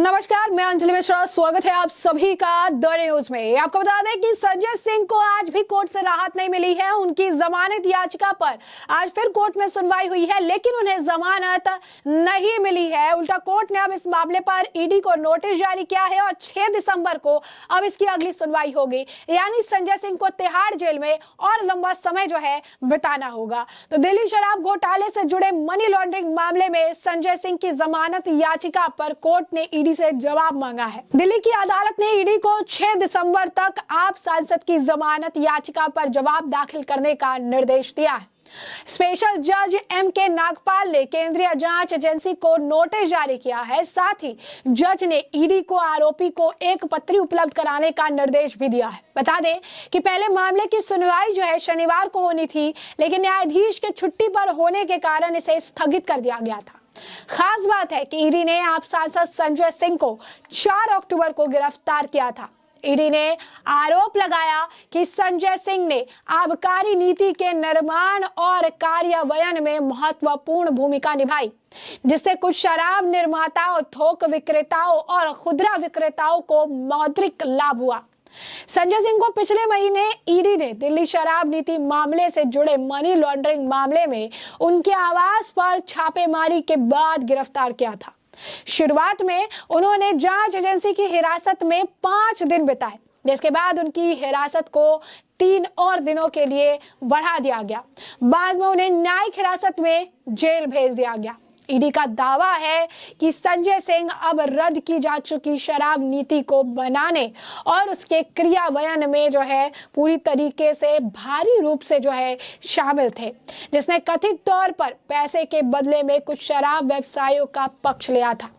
नमस्कार, मैं अंजलि मिश्रा। स्वागत है आप सभी का द न्यूज में। आपको बता दें कि संजय सिंह को आज भी कोर्ट से राहत नहीं मिली है। उनकी जमानत याचिका पर आज फिर कोर्ट में सुनवाई हुई है, लेकिन उन्हें जमानत नहीं मिली है। उल्टा कोर्ट ने अब इस मामले पर ईडी को नोटिस जारी किया है और 6 दिसंबर को अब इसकी अगली सुनवाई होगी। यानी संजय सिंह को तिहाड़ जेल में और लंबा समय जो है बिताना होगा। तो दिल्ली शराब घोटाले से जुड़े मनी लॉन्ड्रिंग मामले में संजय सिंह की जमानत याचिका पर कोर्ट ने ईडी से जवाब मांगा है। दिल्ली की अदालत ने ईडी को 6 दिसंबर तक आप सांसद की जमानत याचिका पर जवाब दाखिल करने का निर्देश दिया है। स्पेशल जज एम.के. नागपाल ने केंद्रीय जांच एजेंसी को नोटिस जारी किया है। साथ ही जज ने ईडी को आरोपी को एक पत्री उपलब्ध कराने का निर्देश भी दिया है। बता दें कि पहले मामले की सुनवाई जो है शनिवार को होनी थी, लेकिन न्यायाधीश के छुट्टी पर होने के कारण इसे स्थगित कर दिया गया था। खास बात है कि ईडी ने आप सांसद संजय सिंह को 4 अक्टूबर को गिरफ्तार किया था। ईडी ने आरोप लगाया कि संजय सिंह ने आबकारी नीति के निर्माण और कार्यान्वयन में महत्वपूर्ण भूमिका निभाई, जिससे कुछ शराब निर्माताओं, थोक विक्रेताओं और खुदरा विक्रेताओं को मौद्रिक लाभ हुआ। संजय सिंह को पिछले महीने ईडी ने दिल्ली शराब नीति मामले से जुड़े मनी लॉन्ड्रिंग मामले में उनके आवास पर छापेमारी के बाद गिरफ्तार किया था। शुरुआत में उन्होंने जांच एजेंसी की हिरासत में 5 दिन बिताए, जिसके बाद उनकी हिरासत को 3 और दिनों के लिए बढ़ा दिया गया। बाद में उन्हें न्यायिक हिरासत में जेल भेज दिया गया। ईडी का दावा है कि संजय सिंह अब रद्द की जा चुकी शराब नीति को बनाने और उसके क्रियान्वयन में जो है पूरी तरीके से भारी रूप से जो है शामिल थे, जिसने कथित तौर पर पैसे के बदले में कुछ शराब व्यवसायियों का पक्ष लिया था।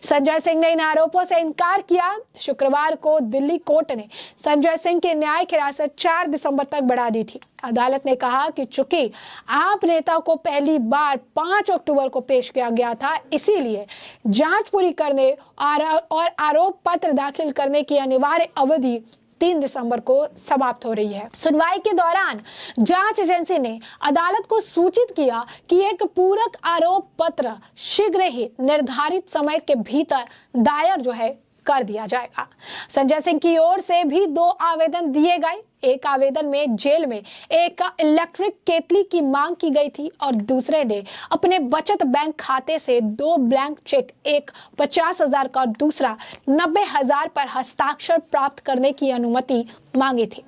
संजय सिंह ने इन आरोपों से इनकार किया। शुक्रवार को दिल्ली कोर्ट ने संजय सिंह की न्यायिक हिरासत 4 दिसंबर तक बढ़ा दी थी। अदालत ने कहा कि चूंकि आप नेता को पहली बार 5 अक्टूबर को पेश किया गया था, इसीलिए जांच पूरी करने और आरोप पत्र दाखिल करने की अनिवार्य अवधि 3 दिसंबर को समाप्त हो रही है। सुनवाई के दौरान जांच एजेंसी ने अदालत को सूचित किया कि एक पूरक आरोप पत्र शीघ्र ही निर्धारित समय के भीतर दायर जो है कर दिया जाएगा। संजय सिंह की ओर से भी 2 आवेदन दिए गए। एक आवेदन में जेल में एक इलेक्ट्रिक केतली की मांग की गई थी और दूसरे ने अपने बचत बैंक खाते से 2 ब्लैंक चेक, एक 50,000 का और दूसरा 90,000 पर हस्ताक्षर प्राप्त करने की अनुमति मांगी थी।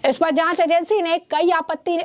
इस पर जांच एजेंसी ने कई आपत्ति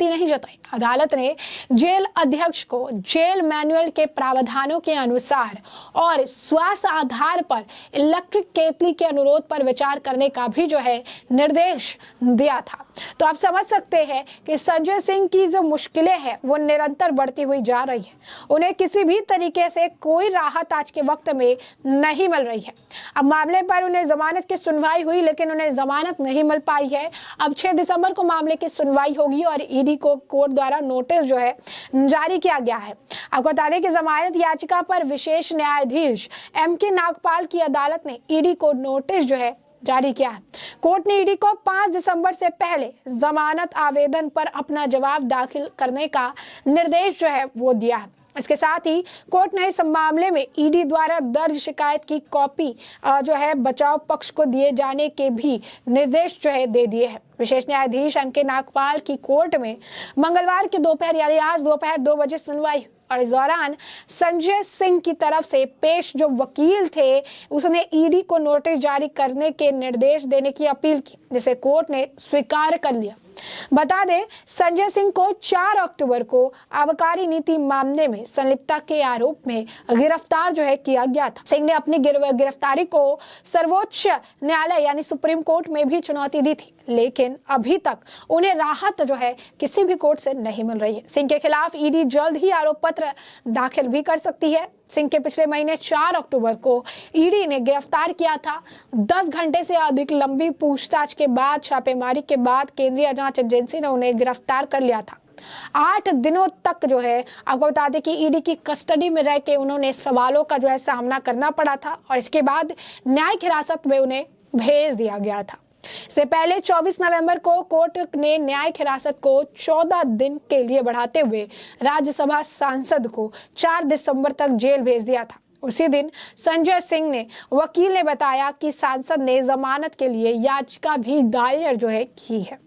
नहीं जताई। अदालत ने जेल अध्यक्ष को जेल मैनुअल के प्रावधानों के अनुसार और स्वास्थ्य आधार पर इलेक्ट्रिक केतली के अनुरोध पर विचार करने का भी जो है निर्देश दिया था। तो आप समझ सकते हैं कि संजय सिंह की जो मुश्किलें हैं वो निरंतर बढ़ती हुई जा रही है। उन्हें किसी भी तरीके से कोई राहत आज के वक्त में नहीं मिल रही है। अब मामले पर उन्हें जमानत की सुनवाई हुई, लेकिन उन्हें जमानत नहीं मिल पाई है। अब 6 दिसंबर को मामले की सुनवाई होगी और ईडी को कोर्ट द्वारा नोटिस जो है जारी किया गया है। आपको बता दें कि जमानत याचिका पर विशेष न्यायाधीश एम.के. नागपाल की अदालत ने ईडी को नोटिस जो है जारी किया है। कोर्ट ने ईडी को 5 दिसंबर से पहले जमानत आवेदन पर अपना जवाब दाखिल करने का निर्देश जो है वो दिया है। इसके साथ ही कोर्ट ने इस मामले में ईडी द्वारा दर्ज शिकायत की कॉपी जो है बचाव पक्ष को दिए जाने के भी निर्देश जो है दे दिए हैं। विशेष न्यायाधीश एम.के. नागपाल की कोर्ट में मंगलवार की दोपहर यानी आज दोपहर 2 बजे सुनवाई और इस दौरान संजय सिंह की तरफ से पेश जो वकील थे उसने ईडी को नोटिस जारी करने के निर्देश देने की अपील की, जिसे कोर्ट ने स्वीकार कर लिया। बता दें, संजय सिंह को 4 अक्टूबर को आबकारी नीति मामले में संलिप्तता के आरोप में गिरफ्तार जो है किया गया था। सिंह ने अपनी गिरफ्तारी को सर्वोच्च न्यायालय यानी सुप्रीम कोर्ट में भी चुनौती दी थी, लेकिन अभी तक उन्हें राहत जो है किसी भी कोर्ट से नहीं मिल रही है। सिंह के खिलाफ ईडी जल्द ही आरोप पत्र दाखिल भी कर सकती है। सिंह के पिछले महीने 4 अक्टूबर को ईडी ने गिरफ्तार किया था। 10 घंटे से अधिक लंबी पूछताछ के बाद, छापेमारी के बाद केंद्रीय जांच एजेंसी ने उन्हें गिरफ्तार कर लिया था। 8 दिनों तक जो है आपको बता दें कि ईडी की कस्टडी में रह के उन्होंने सवालों का जो है सामना करना पड़ा था और इसके बाद न्यायिक हिरासत में उन्हें भेज दिया गया था। इससे पहले 24 नवंबर को कोर्ट ने न्यायिक हिरासत को 14 दिन के लिए बढ़ाते हुए राज्यसभा सांसद को 4 दिसंबर तक जेल भेज दिया था। उसी दिन संजय सिंह ने वकील ने बताया कि सांसद ने जमानत के लिए याचिका भी दायर जो है की है।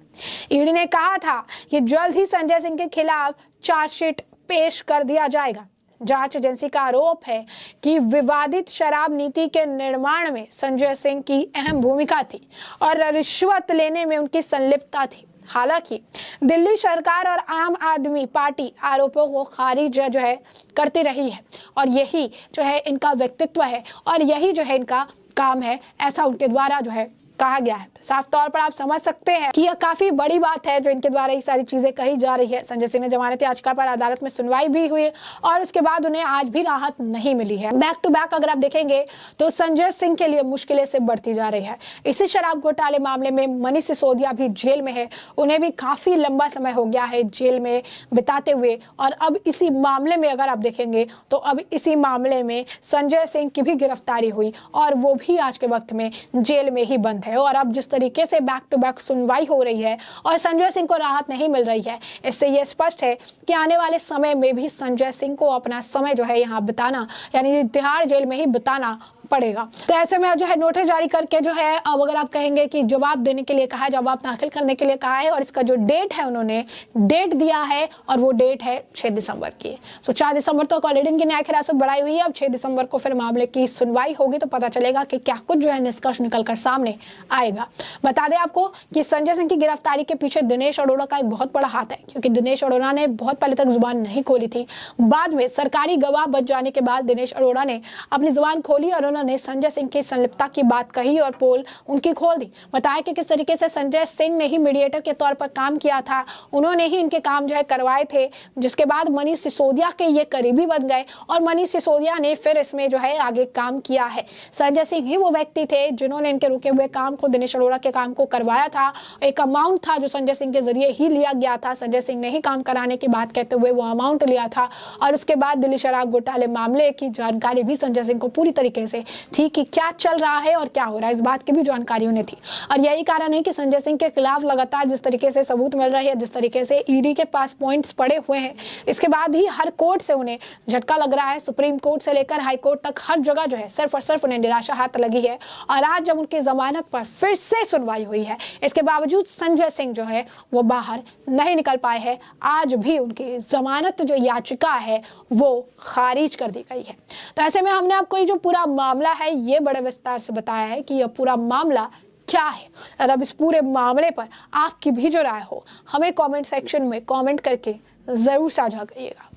ईडी ने कहा था कि जल्द ही संजय सिंह के खिलाफ चार्जशीट पेश कर दिया जाएगा। जांच एजेंसी का आरोप है कि विवादित शराब नीति के निर्माण में संजय सिंह की अहम भूमिका थी और रिश्वत लेने में उनकी संलिप्तता थी। हालांकि दिल्ली सरकार और आम आदमी पार्टी आरोपों को खारिज जो है करती रही है और यही जो है इनका व्यक्तित्व है और यही जो है इनका काम है, ऐसा उनके द्वारा जो है कहा गया है। तो साफ तौर पर आप समझ सकते हैं कि यह काफी बड़ी बात है जो इनके द्वारा ये सारी चीजें कही जा रही है। संजय सिंह ने जमानत याचिका पर अदालत में सुनवाई भी हुई और उसके बाद उन्हें आज भी राहत नहीं मिली है। बैक टू बैक अगर आप देखेंगे तो संजय सिंह के लिए मुश्किलें से बढ़ती जा रही है। इसी शराब घोटाले मामले में मनीष सिसोदिया भी जेल में है, उन्हें भी काफी लंबा समय हो गया है जेल में बिताते हुए। और अब इसी मामले में अगर आप देखेंगे तो अब इसी मामले में संजय सिंह की भी गिरफ्तारी हुई और वो भी आज के वक्त में जेल में ही बंद है। और अब जिस तरीके से बैक टू बैक सुनवाई हो रही है और संजय सिंह को राहत नहीं मिल रही है, इससे यह स्पष्ट है कि आने वाले समय में भी संजय सिंह को अपना समय जो है यहाँ बिताना यानी तिहाड़ जेल में ही बिताना पड़ेगा। तो ऐसे में जो है नोटिस जारी करके जो है अब अगर आप कहेंगे कि जवाब देने के लिए कहा है, जवाब दाखिल करने के लिए कहा है और इसका जो डेट है उन्होंने डेट दिया है और वो डेट है 6 दिसंबर की। तो 4 दिसंबर तक ऑलरेडी इनकी न्यायिक हिरासत बढ़ाई हुई है। अब 6 दिसंबर को फिर मामले की सुनवाई होगी तो पता चलेगा कि क्या कुछ जो है निष्कर्ष निकलकर सामने आएगा। बता दें आपको कि संजय सिंह की गिरफ्तारी के पीछे दिनेश अरोड़ा का एक बहुत बड़ा हाथ है, क्योंकि दिनेश अरोड़ा ने बहुत पहले तक जुबान नहीं खोली थी। बाद में सरकारी गवाह बच जाने के बाद दिनेश अरोड़ा ने अपनी जुबान खोली और उन्होंने संजय सिंह की संलिप्तता की बात कही और पोल उनकी खोल दी। बताया कि किस तरीके से संजय सिंह ने ही मीडिएटर के तौर पर काम किया था, उन्होंने ही इनके काम जो है करवाए थे, जिसके बाद मनीष सिसोदिया के ये करीबी बन गए और मनीष सिसोदिया ने फिर इसमें जो है आगे काम किया है। संजय सिंह ही वो व्यक्ति थे जिन्होंने इनके रुके हुए काम को, दिनेश अरोड़ा के काम को करवाया था। एक अमाउंट था जो संजय सिंह के जरिए ही लिया गया था, संजय सिंह ने ही काम कराने की बात कहते हुए वो अमाउंट लिया था। और उसके बाद दिल्ली शराब घोटाले मामले की जानकारी भी संजय सिंह को पूरी तरीके से थी कि क्या चल रहा है और क्या हो रहा है, इस बात की भी जानकारी उन्हें थी। और यही कारण है कि संजय सिंह के खिलाफ लगातार जिस तरीके से सबूत मिल रहे हैं, जिस तरीके से ईडी के पास पॉइंट्स पड़े हुए हैं, इसके बाद ही हर कोर्ट से उन्हें झटका लग रहा है। सुप्रीम कोर्ट से लेकर हाई कोर्ट तक हर जगह जो है सिर्फ और सिर्फ उन्हें निराशा हाथ लगी है। और आज जब उनकी जमानत पर फिर से सुनवाई हुई है, इसके बावजूद संजय सिंह जो है वो बाहर नहीं निकल पाए हैं। आज भी उनकी जमानत जो याचिका है वो खारिज कर दी गई है। तो ऐसे में हमने आपको ये जो पूरा मामला है ये बड़े विस्तार से बताया है कि यह पूरा मामला क्या है। और अब इस पूरे मामले पर आपकी भी जो राय हो हमें कमेंट सेक्शन में कमेंट करके जरूर साझा करिएगा।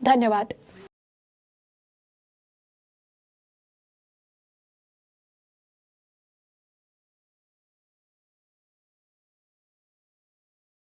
धन्यवाद।